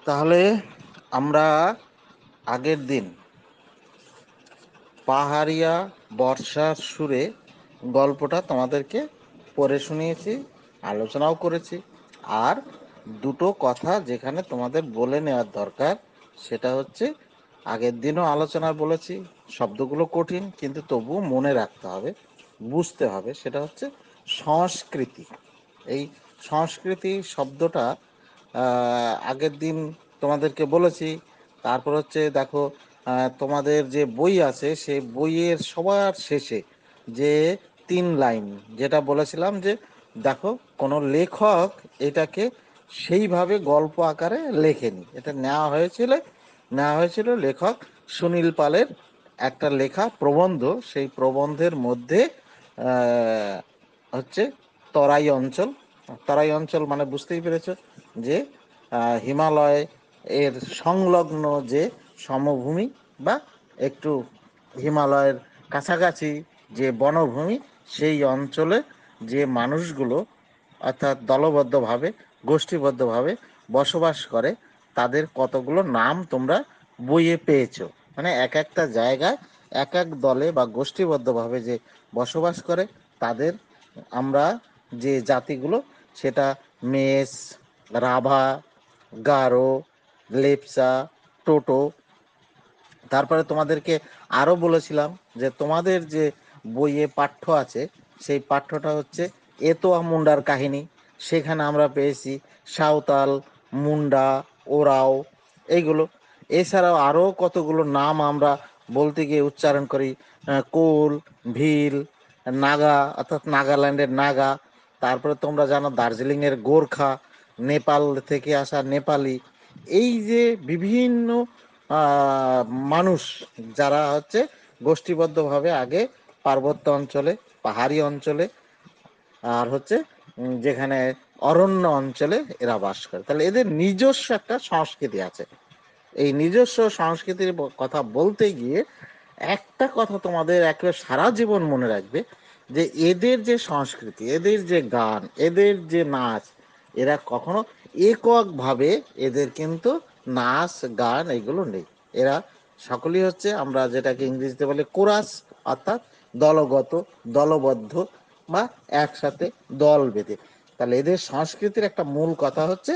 তাহলে আমরা আগের দিন পাহাড়িয়া বর্ষার সুরে গল্পটা তোমাদেরকে পড়ে শুনিয়েছি, আলোচনাও করেছি। আর দুটো কথা যেখানে তোমাদের বলে নেওয়ার দরকার, সেটা হচ্ছে আগের দিনও আলোচনায় বলেছি, শব্দগুলো কঠিন কিন্তু তবুও মনে রাখতে হবে, বুঝতে হবে। সেটা হচ্ছে সংস্কৃতি। এই সংস্কৃতি শব্দটা আগের দিন তোমাদেরকে বলেছি। তারপর হচ্ছে দেখো, তোমাদের যে বই আছে সেই বইয়ের সবার শেষে যে 3 লাইন যেটা বলেছিলাম, যে দেখো কোনো লেখক এটাকে সেইভাবে গল্প আকারে লেখেনি, এটা নেওয়া হয়েছিল লেখক সুনীল পালের একটা লেখা প্রবন্ধ। সেই প্রবন্ধের মধ্যে আহ, হচ্ছে তরাই অঞ্চল। তরাই অঞ্চল মানে বুঝতেই পেরেছ, যে হিমালয় এর সংলগ্ন যে সমভূমি বা একটু হিমালয়ের কাছাকাছি যে বনভূমি, সেই অঞ্চলে যে মানুষগুলো অর্থাৎ দলবদ্ধভাবে, গোষ্ঠীবদ্ধভাবে বসবাস করে, তাদের কতগুলো নাম তোমরা বইয়ে পেয়েছো। মানে এক একটা জায়গায় এক এক দলে বা গোষ্ঠীবদ্ধভাবে যে বসবাস করে তাদের আমরা যে জাতিগুলো, সেটা মেষ, রাভা, গারো, লেপচা, টোটো। তারপরে তোমাদেরকে আরও বলেছিলাম যে তোমাদের যে বইয়ে পাঠ্য আছে, সেই পাঠ্যটা হচ্ছে এতোয়া মুন্ডার কাহিনী। সেখানে আমরা পেয়েছি সাঁওতাল, মুন্ডা, ওরাও, এইগুলো। এছাড়াও আরও কতগুলো নাম আমরা বলতে গিয়ে উচ্চারণ করি, কোল, ভিল, নাগা অর্থাৎ নাগাল্যান্ডের নাগা। তারপরে তোমরা জানো দার্জিলিংয়ের গোর্খা, নেপাল থেকে আসা নেপালি। এই যে বিভিন্ন আহ, মানুষ যারা হচ্ছে গোষ্ঠীবদ্ধভাবে আগে পার্বত্য অঞ্চলে, পাহাড়ি অঞ্চলে, আর হচ্ছে যেখানে অরণ্য অঞ্চলে এরা বাস করে, তাহলে এদের নিজস্ব একটা সংস্কৃতি আছে। এই নিজস্ব সংস্কৃতির কথা বলতে গিয়ে একটা কথা তোমাদের একেবারে সারা জীবন মনে রাখবে, যে এদের যে সংস্কৃতি, এদের যে গান, এদের যে নাচ, এরা কখনো এককভাবে এদের কিন্তু নাচ গান এগুলো নেই। এরা সকলেই হচ্ছে আমরা যেটাকে ইংরেজিতে বলে কোরাস, অর্থাৎ দলগত, দলবদ্ধ বা একসাথে দল বেঁধে। তাহলে এদের সংস্কৃতির একটা মূল কথা হচ্ছে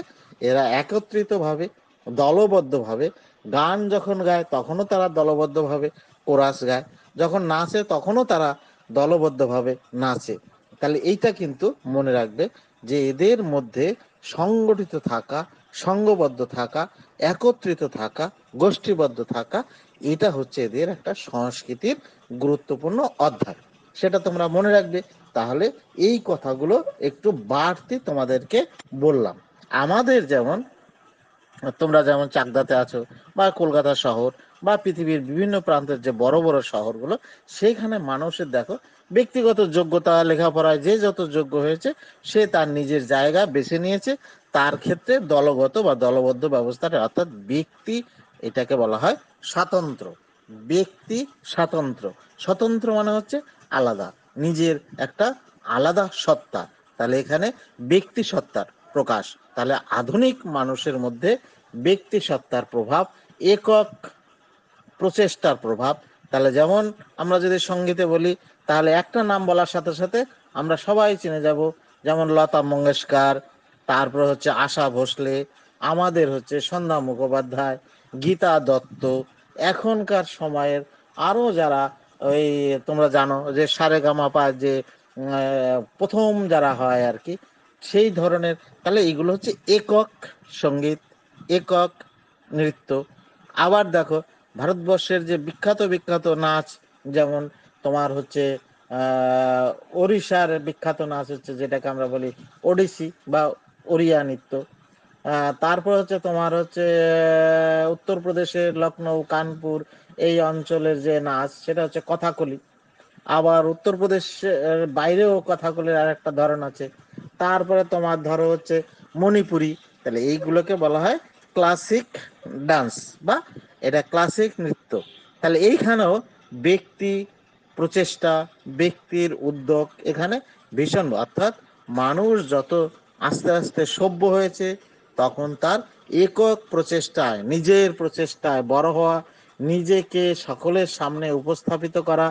এরা একত্রিতভাবে, দলবদ্ধভাবে গান যখন গায় তখনও তারা দলবদ্ধভাবে কোরাস গায়, যখন নাচে তখনও তারা দলবদ্ধভাবে নাচে। তাহলে এইটা কিন্তু মনে রাখবে, যে এদের মধ্যে সংগঠিত থাকা, সংঘবদ্ধ থাকা, একত্রিত থাকা, গোষ্ঠীবদ্ধ থাকা, এটা হচ্ছে এদের একটা সংস্কৃতির গুরুত্বপূর্ণ অধ্যায়। সেটা তোমরা মনে রাখবে। তাহলে এই কথাগুলো একটু বাড়তি তোমাদেরকে বললাম। আমাদের যেমন, তোমরা যেমন চাকদাতে আছো বা কলকাতা শহর বা পৃথিবীর বিভিন্ন প্রান্তের যে বড় বড় শহরগুলো, সেইখানে মানুষের দেখো ব্যক্তিগত যোগ্যতা, লেখাপড়ায় যে যত যোগ্য হয়েছে সে তার নিজের জায়গা বেছে নিয়েছে। তার ক্ষেত্রে দলগত বা দলবদ্ধ ব্যবস্থাটা, অর্থাৎ ব্যক্তি, এটাকে বলা হয় স্বাতন্ত্র। ব্যক্তি স্বাতন্ত্র, স্বতন্ত্র মানে হচ্ছে আলাদা, নিজের একটা আলাদা সত্তা। তাহলে এখানে ব্যক্তি সত্তার প্রকাশ। তাহলে আধুনিক মানুষের মধ্যে ব্যক্তি সত্তার প্রভাব, একক প্রচেষ্টার প্রভাব। তাহলে যেমন আমরা যদি সঙ্গীতে বলি, তাহলে একটা নাম বলার সাথে সাথে আমরা সবাই চিনে যাব, যেমন লতা মঙ্গেশকর, তারপর হচ্ছে আশা ভোসলে, আমাদের হচ্ছে সন্ধ্যা মুখোপাধ্যায়, গীতা দত্ত, এখনকার সময়ের আরও যারা, ওই তোমরা জানো যে সারেগামাপা যে প্রথম যারা হয় আর কি, সেই ধরনের। তাহলে এইগুলো হচ্ছে একক সঙ্গীত, একক নৃত্য। আবার দেখো ভারতবর্ষের যে বিখ্যাত বিখ্যাত নাচ, যেমন তোমার হচ্ছে আহ ওড়িশার বিখ্যাত নাচ হচ্ছে যেটাকে আমরা বলি ওড়িশি বা ওড়িয়া নৃত্য। তারপর হচ্ছে তোমার হচ্ছে উত্তরপ্রদেশের লখনৌ, কানপুর এই অঞ্চলের যে নাচ, সেটা হচ্ছে কথাকলি। আবার উত্তরপ্রদেশের বাইরেও কথাকলির আর একটা ধরন আছে। তারপরে তোমার ধরো হচ্ছে মণিপুরি। তাহলে এইগুলোকে বলা হয় ক্লাসিক ডান্স বা এটা ক্লাসিক নৃত্য। তাহলে এইখানেও ব্যক্তি প্রচেষ্টা, ব্যক্তির উদ্যোগ এখানে ভীষণ। অর্থাৎ মানুষ যত আস্তে আস্তে সভ্য হয়েছে, তখন তার একক প্রচেষ্টায়, নিজের প্রচেষ্টায় বড় হওয়া, নিজেকে সকলের সামনে উপস্থাপিত করা,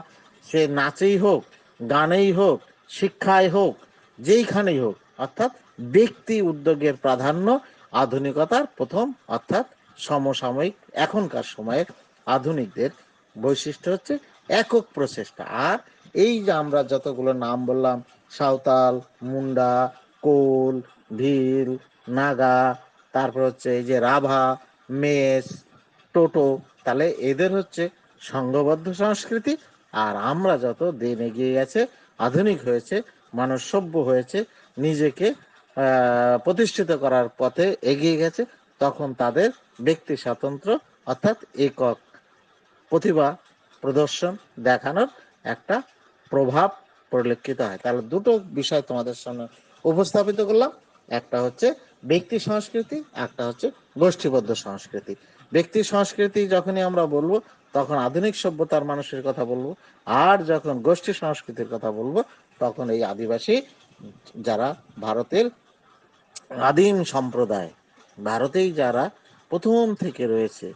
সে নাচেই হোক, গানেই হোক, শিক্ষায় হোক, যেইখানেই হোক, অর্থাৎ ব্যক্তি উদ্যোগের প্রাধান্য আধুনিকতার প্রথম, অর্থাৎ সমসাময়িক এখনকার সময়ের আধুনিকদের বৈশিষ্ট্য হচ্ছে একক প্রচেষ্টা। আর এই যে আমরা যতগুলো নাম বললাম, সাঁওতাল, মুন্ডা, কোল, ভিল, নাগা, তারপর হচ্ছে এই যে রাভা, মেষ, টোটো, তাহলে এদের হচ্ছে সংঘবদ্ধ সংস্কৃতি। আর আমরা যত দিন এগিয়ে গেছে, আধুনিক হয়েছে, মানুষ সভ্য হয়েছে, নিজেকে প্রতিষ্ঠিত করার পথে এগিয়ে গেছে, তখন তাদের ব্যক্তি স্বাতন্ত্র্য অর্থাৎ একক প্রতিভা প্রদর্শন দেখানোর একটা প্রভাব পরিলক্ষিত হয়। তাহলে দুটো বিষয় তোমাদের সামনে উপস্থাপিত করলাম, একটা হচ্ছে ব্যক্তি সংস্কৃতি, একটা হচ্ছে গোষ্ঠীবদ্ধ সংস্কৃতি। ব্যক্তি সংস্কৃতি যখনই আমরা বলবো তখন আধুনিক সভ্যতার মানুষের কথা বলবো, আর যখন গোষ্ঠী সংস্কৃতির কথা বলবো তখন এই আদিবাসী যারা ভারতের আদিম সম্প্রদায়, ভারতেই যারা প্রথম থেকে রয়েছে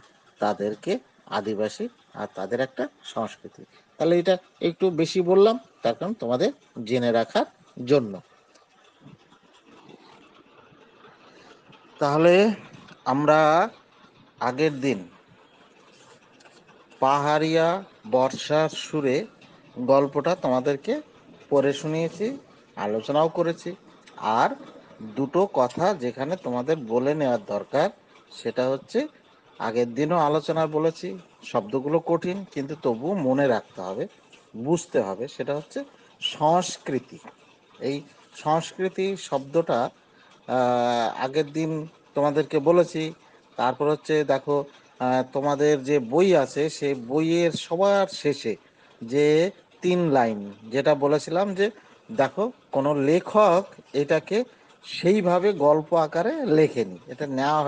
তাদেরকে আদিবাসী, আর তাদের একটা সংস্কৃতি। তাহলে এটা একটু বেশি বললাম, তার কারণ তোমাদের জেনে রাখার জন্য। তাহলে আমরা আগের দিন পাহাড়িয়া বর্ষার সুরে গল্পটা তোমাদেরকে পড়ে শুনিয়েছি, আলোচনাও করেছি। আর দুটো কথা যেখানে তোমাদের বলে নেওয়ার দরকার, সেটা হচ্ছে আগের দিনও আলোচনা বলেছি, শব্দগুলো কঠিন কিন্তু তবুও মনে রাখতে হবে, বুঝতে হবে। সেটা হচ্ছে সংস্কৃতি। এই সংস্কৃতি শব্দটা আগের দিন তোমাদেরকে বলেছি। তারপর হচ্ছে দেখো, তোমাদের যে বই আছে সেই বইয়ের সবার শেষে যে 3 লাইন যেটা বলেছিলাম, যে দেখো কোনো লেখক এটাকে সেইভাবে গল্প আকারে লেখেনি, এটা নেওয়া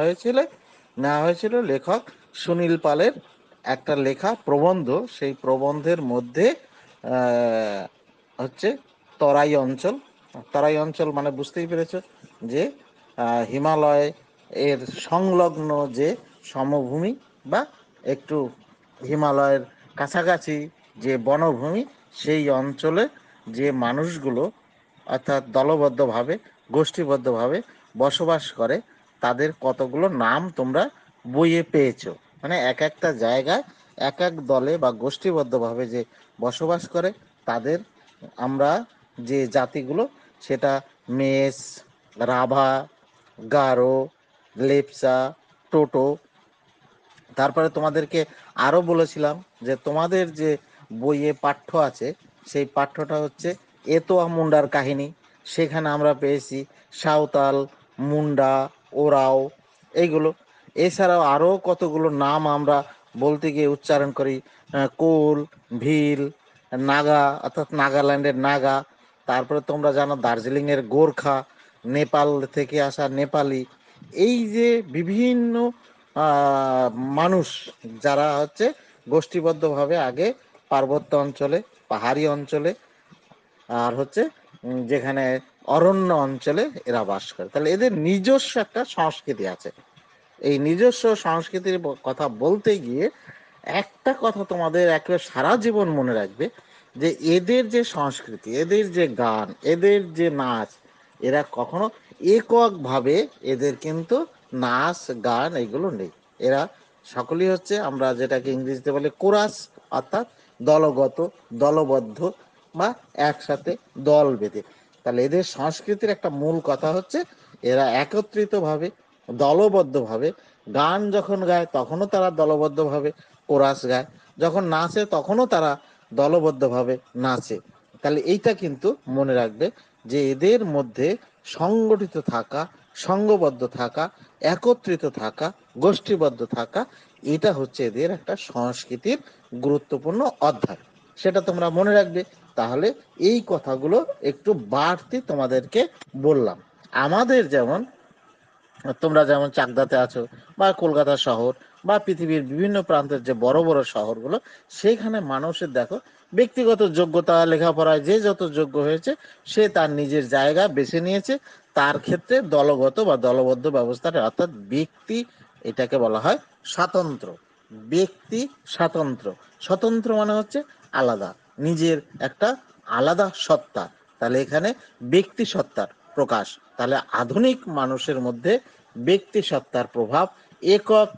হয়েছিল লেখক সুনীল পালের একটা লেখা প্রবন্ধ। সেই প্রবন্ধের মধ্যে আহ, হচ্ছে তরাই অঞ্চল। তরাই অঞ্চল মানে বুঝতেই পেরেছো যে হিমালয় এর সংলগ্ন যে সমভূমি বা একটু হিমালয়ের কাছাকাছি যে বনভূমি, সেই অঞ্চলে যে মানুষগুলো অর্থাৎ দলবদ্ধভাবে, গোষ্ঠীবদ্ধভাবে বসবাস করে, তাদের কতগুলো নাম তোমরা বইয়ে পেয়েছো। মানে এক একটা জায়গায় এক এক দলে বা গোষ্ঠীবদ্ধভাবে যে বসবাস করে তাদের আমরা যে জাতিগুলো, সেটা মেষ, রাভা, গারো, লেপচা, টোটো। তারপরে তোমাদেরকে আরো বলেছিলাম যে তোমাদের যে বইয়ে পাঠ্য আছে, সেই পাঠ্যটা হচ্ছে এতোয়া মুন্ডার কাহিনী। সেখানে আমরা পেয়েছি সাঁওতাল, মুন্ডা, ওরাও, এইগুলো। এছাড়াও আরো কতগুলো নাম আমরা বলতে গিয়ে উচ্চারণ করি, কোল, ভিল, নাগা অর্থাৎ নাগাল্যান্ডের নাগা। তারপরে তোমরা জানো দার্জিলিং এর গোর্খা, নেপাল থেকে আসা নেপালি। এই যে বিভিন্ন আহ, মানুষ যারা হচ্ছে গোষ্ঠীবদ্ধভাবে আগে পার্বত্য অঞ্চলে, পাহাড়ি অঞ্চলে, আর হচ্ছে যেখানে অরণ্য অঞ্চলে এরা বাস করে, তাহলে এদের নিজস্ব একটা সংস্কৃতি আছে। এই নিজস্ব সংস্কৃতির কথা বলতে গিয়ে একটা কথা তোমাদের একেবারে সারা জীবন মনে রাখবে, যে এদের যে সংস্কৃতি, এদের যে গান, এদের যে নাচ, এরা কখনো এককভাবে এদের কিন্তু নাচ গান এগুলো নেই। এরা সকলেই হচ্ছে আমরা যেটাকে ইংরেজিতে বলে কোরাস, অর্থাৎ দলগত, দলবদ্ধ বা একসাথে দল বেঁধে। তাহলে এদের সংস্কৃতির একটা মূল কথা হচ্ছে এরা একত্রিতভাবে, দলবদ্ধভাবে গান যখন গায় তখনও তারা দলবদ্ধভাবে কোরাস গায়, যখন নাচে তখনও তারা দলবদ্ধভাবে নাচে। তাহলে এইটা কিন্তু মনে রাখবে যে এদের মধ্যে সংগঠিত থাকা, সংঘবদ্ধ থাকা, একত্রিত থাকা, গোষ্ঠীবদ্ধ থাকা, এটা হচ্ছে এদের একটা সংস্কৃতির গুরুত্বপূর্ণ অধ্যায়। সেটা তোমরা মনে রাখবে। তাহলে এই কথাগুলো একটু বাড়তি তোমাদেরকে বললাম। আমাদের যেমন, তোমরা যেমন চাকদাতে আছো বা কলকাতা শহর বা পৃথিবীর বিভিন্ন প্রান্তের যে বড় বড় শহরগুলো, সেইখানে মানুষের দেখো ব্যক্তিগত যোগ্যতা, লেখাপড়ায় যে যত যোগ্য হয়েছে সে তার নিজের জায়গা বেছে নিয়েছে, তার ক্ষেত্রে দলগত বা দলবদ্ধ ব্যবস্থাটা, অর্থাৎ ব্যক্তি, এটাকে বলা হয় স্বাতন্ত্র। ব্যক্তি স্বাতন্ত্র, স্বতন্ত্র মানে হচ্ছে আলাদা, নিজের একটা আলাদা সত্তা। তাহলে এখানে ব্যক্তি সত্তার প্রকাশ। তাহলে আধুনিক মানুষের মধ্যে ব্যক্তি সত্তার প্রভাব, একক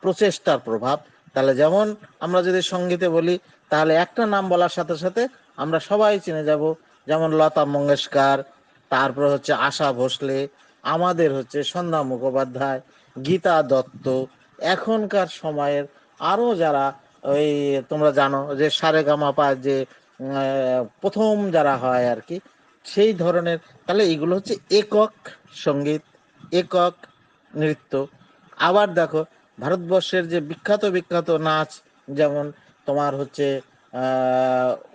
প্রচেষ্টার প্রভাব। তাহলে যেমন আমরা যদি সঙ্গীতে বলি, তাহলে একটা নাম বলার সাথে সাথে আমরা সবাই চিনে যাব, যেমন লতা মঙ্গেশকর, তারপর হচ্ছে আশা ভোসলে, আমাদের হচ্ছে সন্ধ্যা মুখোপাধ্যায়, গীতা দত্ত, এখনকার সময়ের আরো যারা, ওই তোমরা জানো যে সারেগামাপা যে প্রথম যারা হয় আর কি, সেই ধরনের। তাহলে এগুলো হচ্ছে একক সঙ্গীত, একক নৃত্য। আবার দেখো ভারতবর্ষের যে বিখ্যাত বিখ্যাত নাচ, যেমন তোমার হচ্ছে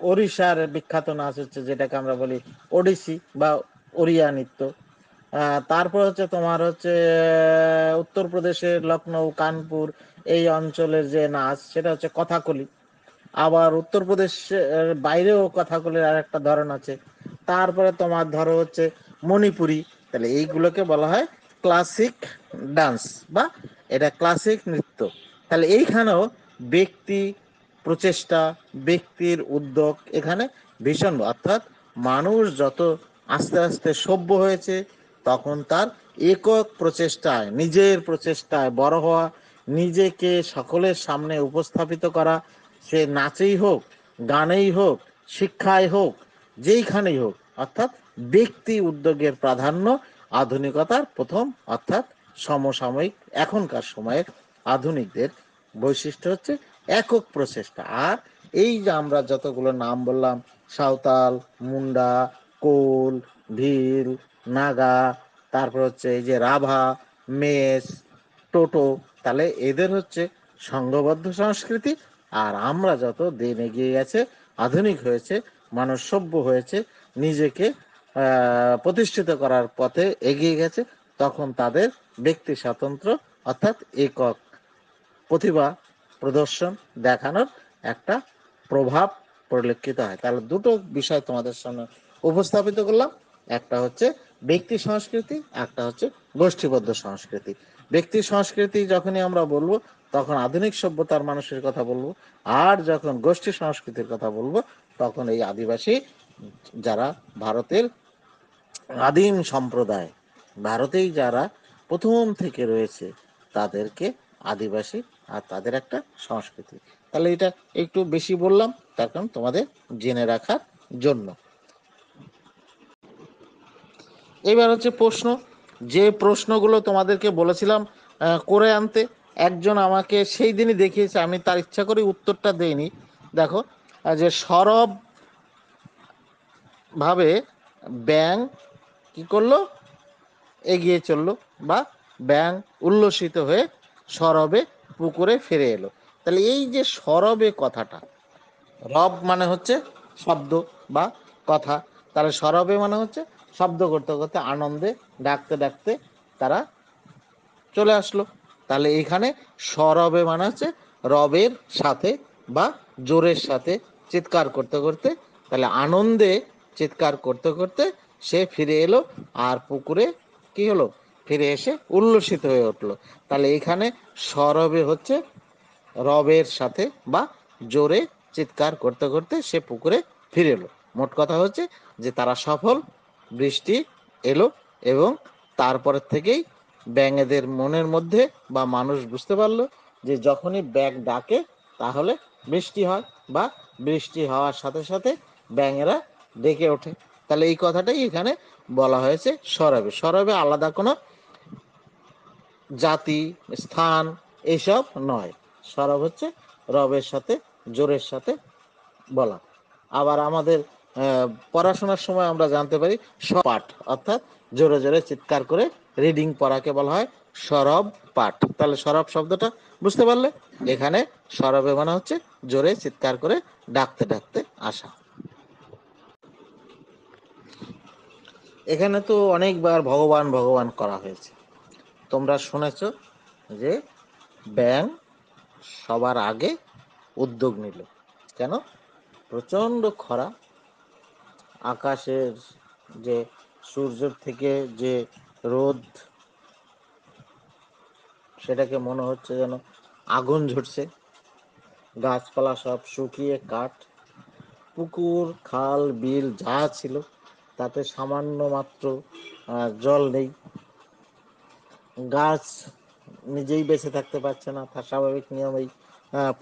ওড়িশার বিখ্যাত নাচ হচ্ছে যেটাকে আমরা বলি ওড়িশি বা ওড়িয়া নৃত্য। তারপর হচ্ছে তোমার হচ্ছে উত্তরপ্রদেশের লখনৌ, কানপুর এই অঞ্চলের যে নাচ, সেটা হচ্ছে কথাকলি। আবার উত্তরপ্রদেশের বাইরেও কথাকলির আর একটা ধরন আছে। তারপরে তোমার ধরো হচ্ছে মণিপুরি। তাহলে এইগুলোকে বলা হয় ক্লাসিক ডান্স বা এটা ক্লাসিক নৃত্য। তাহলে এইখানেও ব্যক্তি প্রচেষ্টা, ব্যক্তির উদ্যোগ এখানে ভীষণ, অর্থাৎ মানুষ যত আস্তে আস্তে সভ্য হয়েছে, তখন তার একক প্রচেষ্টায়, নিজের প্রচেষ্টায় বড় হওয়া, নিজেকে সকলের সামনে উপস্থাপিত করা, সে নাচেই হোক, গানেই হোক, শিক্ষায় হোক, যেইখানেই হোক, অর্থাৎ ব্যক্তি উদ্যোগের প্রাধান্য আধুনিকতার প্রথম, অর্থাৎ সমসাময়িক এখনকার সময়ের আধুনিকদের বৈশিষ্ট্য হচ্ছে একক প্রচেষ্টা। আর এই যে আমরা যতগুলো নাম বললাম, সাঁওতাল, মুন্ডা, কোল, ভিল, নাগা, তারপর হচ্ছে এই যে রাভা, মেষ, টোটো, তাহলে এদের হচ্ছে সংঘবদ্ধ সংস্কৃতি। আর আমরা যত দিন এগিয়ে গেছে, আধুনিক হয়েছে, মানুষ সভ্য হয়েছে, নিজেকে প্রতিষ্ঠিত করার পথে এগিয়ে গেছে, তখন তাদের ব্যক্তি স্বাতন্ত্র্য, অর্থাৎ একক প্রতিভা প্রদর্শন দেখানোর একটা প্রভাব পরিলক্ষিত হয়। তাহলে দুটো বিষয় তোমাদের সামনে উপস্থাপিত করলাম, একটা হচ্ছে ব্যক্তি সংস্কৃতি, একটা হচ্ছে গোষ্ঠীবদ্ধ সংস্কৃতি। ব্যক্তি সংস্কৃতি যখনই আমরা বলবো, তখন আধুনিক সভ্যতার মানুষের কথা বলবো। আর যখন গোষ্ঠী সংস্কৃতির কথা বলবো, তখন এই আদিবাসী যারা ভারতের আদিম সম্প্রদায়, ভারতেই যারা প্রথম থেকে রয়েছে, তাদেরকে আদিবাসী, আর তাদের একটা সংস্কৃতি। তাহলে এটা একটু বেশি বললাম, তার কারণ তোমাদের জেনে রাখার জন্য। এবার হচ্ছে প্রশ্ন, যে প্রশ্নগুলো তোমাদেরকে বলেছিলাম করে আনতে, একজন আমাকে সেই দিনই দেখিয়েছে, আমি তার ইচ্ছা করে উত্তরটা দেইনি। দেখো, যে সরব ভাবে ব্যাং কি করলো, এগিয়ে চললো, বা ব্যাং উল্লসিত হয়ে সরবে পুকুরে ফিরে এলো। তাহলে এই যে সরবে কথাটা, রব মানে হচ্ছে শব্দ বা কথা, তাহলে সরবে মানে হচ্ছে শব্দ করতে করতে, আনন্দে ডাকতে ডাকতে তারা চলে আসলো। তাহলে এখানে সরবে মানে হচ্ছে রবের সাথে বা জোরের সাথে চিৎকার করতে করতে, তাহলে আনন্দে চিৎকার করতে করতে সে ফিরে এলো, আর পুকুরে কি হলো, ফিরে এসে উল্লসিত হয়ে উঠলো। তাহলে এখানে সরবে হচ্ছে রবের সাথে বা জোরে চিৎকার করতে করতে সে পুকুরে ফিরে এলো। মোট কথা হচ্ছে যে তারা সফল, বৃষ্টি এলো, এবং তারপরের থেকেই ব্যাঙেদের মনের মধ্যে বা মানুষ বুঝতে পারলো যে যখনই ব্যাঙ ডাকে তাহলে বৃষ্টি হয়, বা বৃষ্টি হওয়ার সাথে সাথে ব্যাঙেরা ডেকে ওঠে। তাহলে এই কথাটাই এখানে বলা হয়েছে সরবে। সরবে আলাদা কোনো জাতি, স্থান এইসব নয়। সরব হচ্ছে রবের সাথে, জোরের সাথে বলা। আবার আমাদের পড়াশোনার সময় আমরা জানতে পারি পাঠ, অর্থাৎ জোরে জোরে চিৎকার করে রিডিং পড়াকে বলা হয় সরব পাঠ। তাহলে সরব শব্দটা বুঝতে পারলে, এখানে সরবে মানে হচ্ছে জোরে চিৎকার করে ডাকতে ডাকতে আসা। এখানে তো অনেকবার ভগবান ভগবান করা হয়েছে। তোমরা শুনেছ যে ব্যাং সবার আগে উদ্যোগ নিল। কেন? প্রচন্ড খরা, আকাশের যে সূর্যের থেকে যে রোদ, সেটাকে মনে হচ্ছে যেন আগুন ঝরছে। গাছপালা সব শুকিয়ে কাঠ, পুকুর খাল বিল যা ছিল তাতে সামান্য মাত্র জল নেই। গাছ নিজেই বেঁচে থাকতে পারছে না, তার স্বাভাবিক নিয়মেই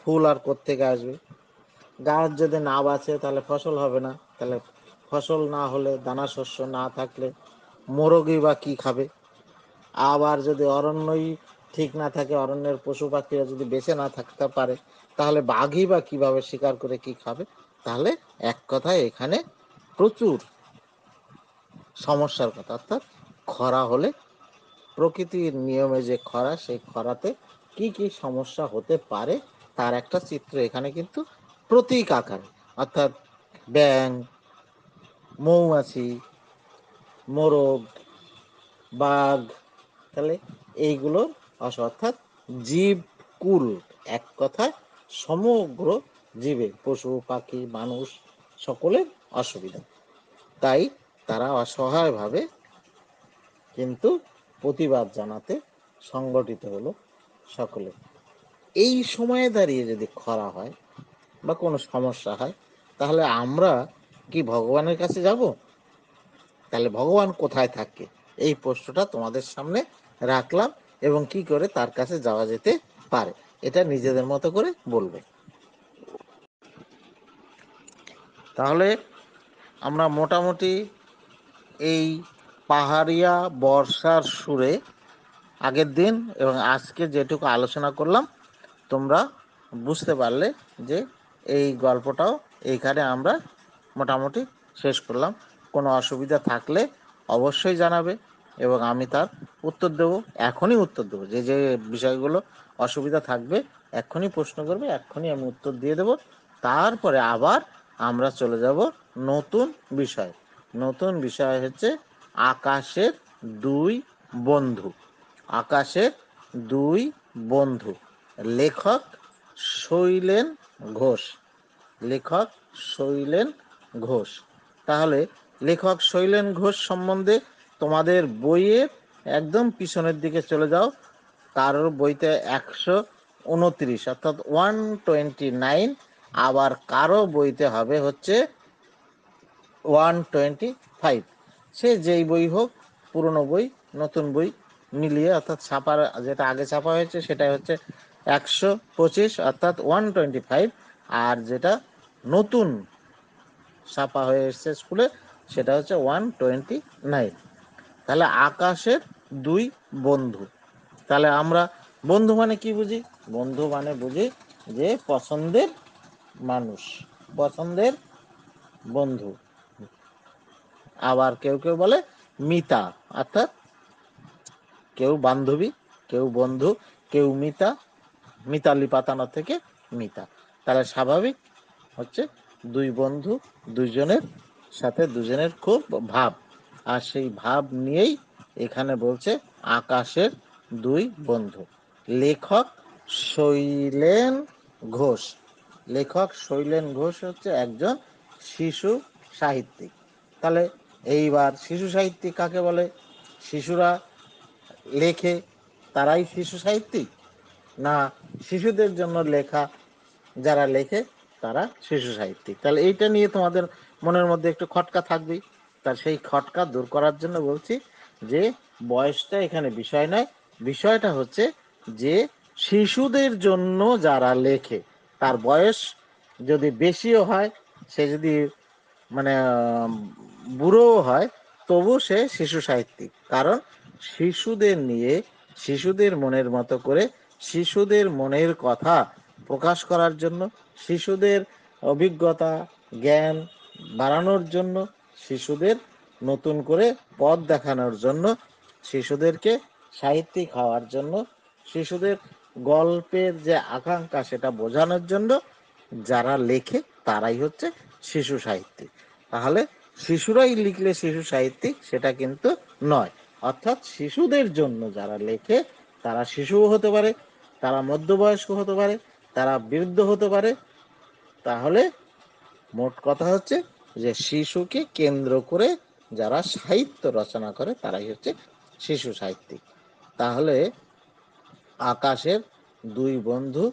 ফুল আর কোত্থেকে আসবে। গাছ যদি না বাঁচে তাহলে ফসল হবে না, তাহলে ফসল না হলে, দানা শস্য না থাকলে মোরগই বা কি খাবে? আবার যদি অরণ্যই ঠিক না থাকে, অরণ্যের পশু পাখিরা যদি বেঁচে না থাকতে পারে, তাহলে বাঘই বা কিভাবে শিকার করে কি খাবে? তাহলে এক কথায় এখানে প্রচুর সমস্যার কথা। অর্থাৎ খরা হলে, প্রকৃতির নিয়মে যে খরা, সেই খরাতে কি কি সমস্যা হতে পারে তার একটা চিত্র এখানে কিন্তু প্রতীক আকারে, অর্থাৎ ব্যাঙ, মৌমাছি, মোরগ, বাঘ, তাহলে এইগুলোর অর্থাৎ জীবকুল, এক কথায় সমগ্র জীবের, পশু পাখি মানুষ সকলের অসুবিধা। তাই তারা অসহায়ভাবে কিন্তু প্রতিবাদ জানাতে সংগঠিত হলো সকলে। এই সময়ে দাঁড়িয়ে যদি খরা হয় বা কোনো সমস্যা হয়, তাহলে আমরা কি ভগবানের কাছে যাব? তাহলে ভগবান কোথায় থাকে? এই প্রশ্নটা তোমাদের সামনে রাখলাম, এবং কি করে তার কাছে যাওয়া যেতে পারে এটা নিজেদের মতো করে বলবে। তাহলে আমরা মোটামুটি এই পাহাড়িয়া বর্ষার সুরে আগের দিন এবং আজকে যেটুকু আলোচনা করলাম, তোমরা বুঝতে পারলে যে এই গল্পটাও এইখানে আমরা মোটামুটি শেষ করলাম। কোনো অসুবিধা থাকলে অবশ্যই জানাবে এবং আমি তার উত্তর দেবো, এখনই উত্তর দেবো। যে যে বিষয়গুলো অসুবিধা থাকবে এক্ষুনি প্রশ্ন করবে, এক্ষুনি আমি উত্তর দিয়ে দেবো। তারপরে আবার আমরা চলে যাব নতুন বিষয়। নতুন বিষয় হচ্ছে আকাশের দুই বন্ধু। আকাশের দুই বন্ধু, লেখক শৈলেন ঘোষ। লেখক শৈলেন ঘোষ। তাহলে লেখক শৈলেন ঘোষ সম্বন্ধে তোমাদের বইয়ের একদম পিছনের দিকে চলে যাও। কারোর বইতে 129 অর্থাৎ 129, আবার কারো বইতে হবে হচ্ছে 125। সে যেই বই হোক, পুরনো বই নতুন বই মিলিয়ে, অর্থাৎ ছাপার যেটা আগে ছাপা হয়েছে সেটা হচ্ছে 125 অর্থাৎ 125, আর যেটা নতুন ছাপা হয়ে এসছে স্কুলে সেটা হচ্ছে 129। তাহলে আকাশের দুই বন্ধু। তাহলে আমরা বন্ধু মানে কি বুঝি? বন্ধু মানে বুঝি যে পছন্দের মানুষ, পছন্দের বন্ধু। আবার কেউ কেউ বলে মিতা, অর্থাৎ কেউ বান্ধবী, কেউ বন্ধু, কেউ মিতা, মিতালি পাতানো থেকে মিতা। তাহলে স্বাভাবিক হচ্ছে দুই বন্ধু, দুইজনের সাথে দুজনের খুব ভাব, আর সেই ভাব নিয়েই এখানে বলছে আকাশের দুই বন্ধু। লেখক শৈলেন ঘোষ। লেখক শৈলেন ঘোষ হচ্ছে একজন শিশু সাহিত্যিক। তাহলে এইবার শিশু সাহিত্যিক কাকে বলে? শিশুরা লেখে, তারাই শিশু সাহিত্যিক, না শিশুদের জন্য লেখা যারা লেখে তারা শিশু সাহিত্যিক? তাহলে এইটা নিয়ে তোমাদের মনের মধ্যে একটু খটকা থাকবেই। তার সেই খটকা দূর করার জন্য বলছি যে বয়সটা এখানে বিষয় নয়, বিষয়টা হচ্ছে যে শিশুদের জন্য যারা লেখে, তার বয়স যদি বেশিও হয়, সে যদি মানে বুড়োও হয়, তবু সে শিশু সাহিত্যিক। কারণ শিশুদের নিয়ে, শিশুদের মনের মতো করে, শিশুদের মনের কথা প্রকাশ করার জন্য, শিশুদের অভিজ্ঞতা জ্ঞান বাড়ানোর জন্য, শিশুদের নতুন করে পথ দেখানোর জন্য, শিশুদেরকে সাহিত্যিক হওয়ার জন্য, শিশুদের গল্পের যে আকাঙ্ক্ষা সেটা বোঝানোর জন্য যারা লেখে তারাই হচ্ছে শিশু সাহিত্যিক। তাহলে শিশুরাই লিখলে শিশু সাহিত্যিক সেটা কিন্তু নয়। অর্থাৎ শিশুদের জন্য যারা লেখে তারা শিশুও হতে পারে, তারা মধ্যবয়স্ক হতে পারে, তারা বৃদ্ধ হতে পারে। তাহলে মোট কথা হচ্ছে যে শিশুকে কেন্দ্র করে যারা সাহিত্য রচনা করে তারাই হচ্ছে শিশু সাহিত্যিক। তাহলে আকাশের দুই বন্ধু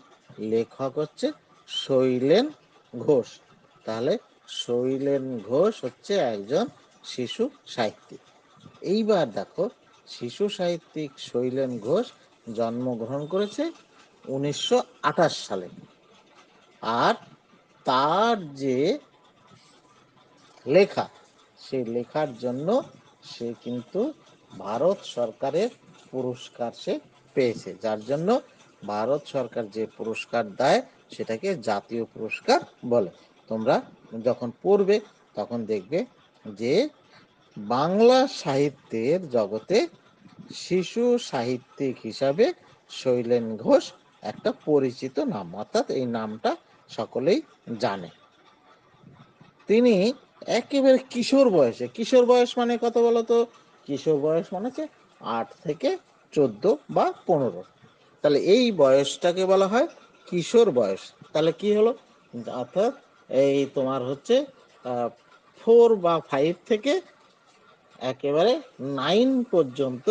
লেখক হচ্ছে শৈলেন ঘোষ। তাহলে শৈলেন ঘোষ হচ্ছে একজন শিশু সাহিত্যিক। এইবার দেখো, শিশু সাহিত্যিক শৈলেন ঘোষ জন্মগ্রহণ করেছে 1928 সালে। আর তার যে লেখা, সেই লেখার জন্য সে কিন্তু ভারত সরকারের পুরস্কার সে পেয়েছে, যার জন্য ভারত সরকার যে পুরস্কার দেয় সেটাকে জাতীয় পুরস্কার বলে। তোমরা যখন পড়বে তখন দেখবে যে বাংলা সাহিত্যের জগতে শিশু সাহিত্যিক হিসাবে শৈলেন ঘোষ একটা পরিচিত নাম, অর্থাৎ এই নামটা সকলেই জানে। তিনি একেবারে কিশোর বয়সে, কিশোর বয়স মানে কত বলতো? কিশোর বয়স মানে হচ্ছে 8 থেকে 14 বা 15। তাহলে এই বয়সটাকে বলা হয় কিশোর বয়স। তাহলে কি হলো? অর্থাৎ এই তোমার হচ্ছে 4 বা 5 থেকে একেবারে 9 পর্যন্ত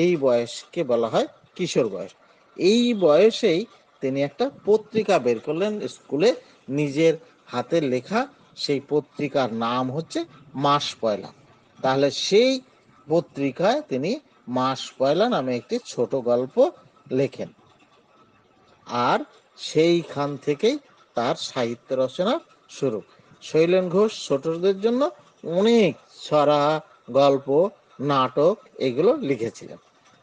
এই বয়সকে বলা হয় কিশোর বয়স। এই বয়সেই তিনি একটা পত্রিকা বের করলেন স্কুলে, নিজের হাতের লেখা। সেই পত্রিকার নাম হচ্ছে মাস পয়লা। তাহলে সেই পত্রিকায় তিনি মাস পয়লা নামে একটি ছোট গল্প লেখেন। আর সেইখান থেকেই তার সাহিত্য রচনা শুরু। শৈলেন ঘোষ ছোটদের জন্য অনেক ছড়া, গল্প, নাটক এগুলো লিখেছিলেন।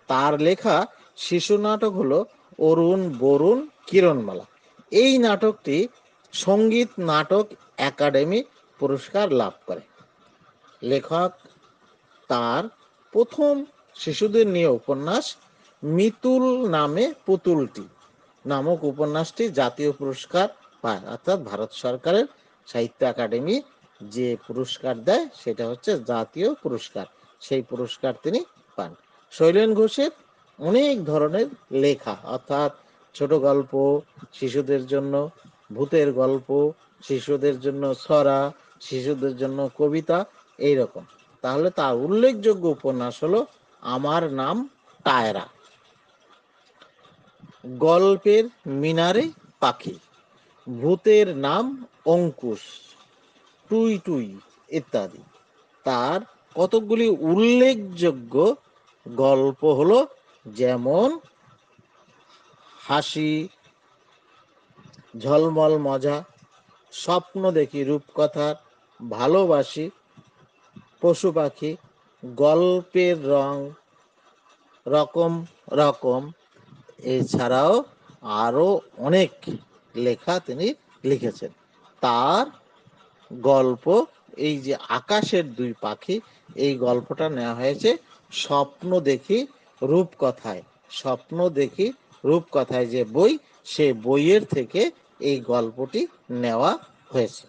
তার লেখা শিশু নাটক হলো অরুণ, বরুণ, কিরণমালা। এই নাটকটি সঙ্গীত নাটক একাডেমি পুরস্কার লাভ করে। লেখক তার প্রথম শিশুদের নিয়ে উপন্যাস মিতুল নামে পুতুলটি নামক উপন্যাসটি জাতীয় পুরস্কার পায়। অর্থাৎ ভারত সরকারের সাহিত্য একাডেমি যে পুরস্কার দেয় সেটা হচ্ছে জাতীয় পুরস্কার, সেই পুরস্কার তিনি পান। শৈলেন ঘোষের অনেক ধরনের লেখা, অর্থাৎ ছোট গল্প শিশুদের জন্য, ভূতের গল্প শিশুদের জন্য, ছড়া শিশুদের জন্য, কবিতা, এইরকম। তাহলে তার উল্লেখযোগ্য উপন্যাস হলো আমার নাম টায়রা, গল্পের মিনারে পাখি, ভূতের নাম অঙ্কুশ, টুই টুই ইত্যাদি। তার কতকগুলি উল্লেখযোগ্য গল্প হলো যেমন হাসি, ঝলমল মজা, স্বপ্ন দেখি রূপকথার, ভালোবাসি, পশু পাখি, গল্পের রং, রকম রকম। এছাড়াও আরো অনেক লেখা তিনি লিখেছেন। তার গল্প এই যে আকাশের দুই পাখি, এই গল্পটা নেওয়া হয়েছে স্বপ্ন দেখি রূপকথায়। স্বপ্ন দেখি রূপকথায় যে বই, সে বইয়ের থেকে এই গল্পটি নেওয়া হয়েছে।